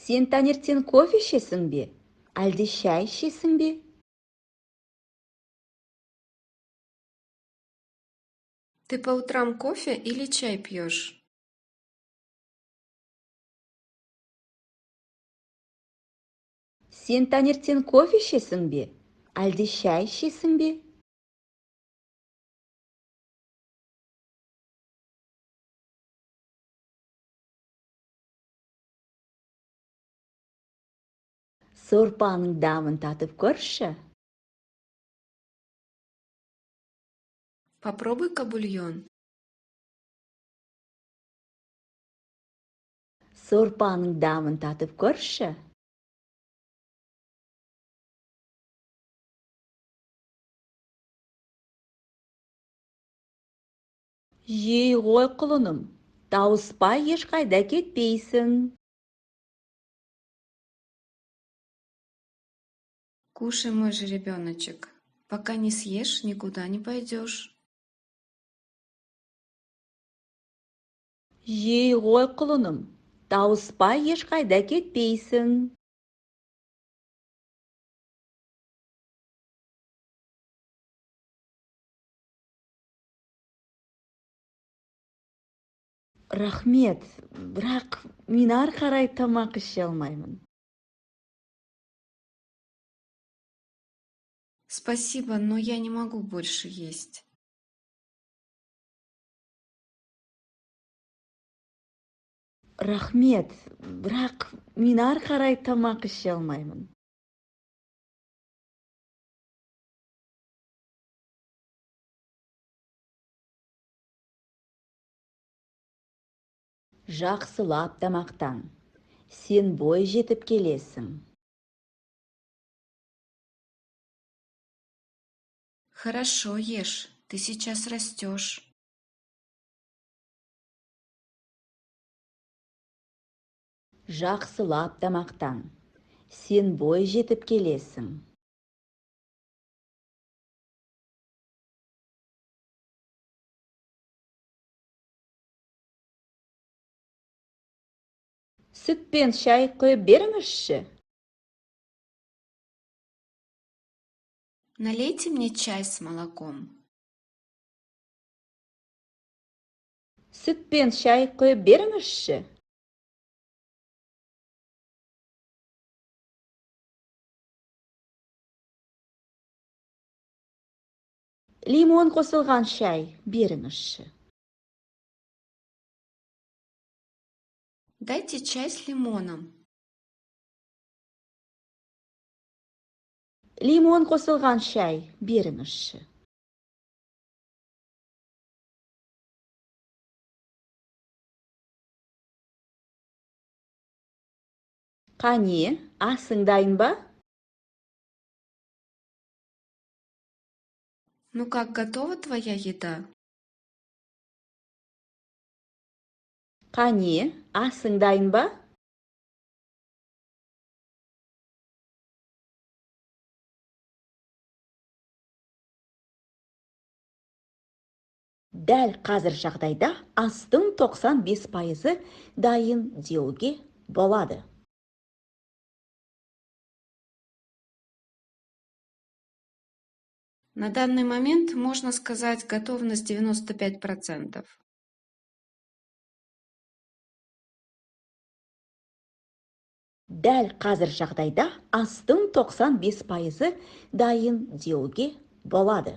Сен таңертең кофе ішесің бе? Әлде шай ішесің бе? Ты по утрам кофе или чай пьешь? Сен таңертең кофе ішесің бе? Әлде шай ішесің бе? Сорпаның дамын татып көрші. Попробуй-ка бульон. Сорпаның дамын татып көрші. Жей ғой құлыным, тауыспай ешқайда кетпейсің. Кушай, мой же ребеночек. Пока не съешь, никуда не пойдешь. Жей ғой құлыным, тауыспай ешқайда кетпейсің. Рахмет, бірақ мен ары қарай тамақ іше алмаймын. Спасибо, но я не могу больше есть. Рахмет, бірақ мен ары қарай тамақ іше алмаймын. Жақсылап тамақтан. Сен бой жетіп келесің. Хорошо ешь, ты сейчас растешь. Жақсылап тамақтан. Сен бой жетіп келесің. Сүт пен шай құйып беріңізші. Налейте мне чай с молоком. Сүт пен шай құйып беріңізші. Лимон қосылған шай беріңізші. Дайте чай с лимоном. Лимон қосылған шай беріңізші. Қане, асың дайын ба? Ну как, готова твоя еда? Қане, асың дайын ба? Дәл қазір жағдайда астың 95% дайын деуге болады. На данный момент можно сказать готовность 95%. Дәл қазір жағдайда астың 95% дайын деуге болады.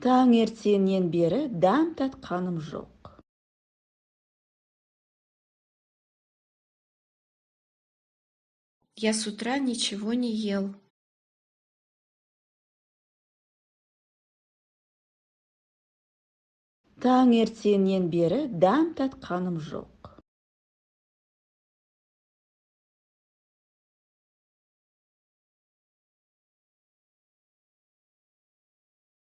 Таңертеңнен бері дәм татқаным жоқ. Я с утра ничего не ел. Таңертеңнен бері дәм татқаным жоқ.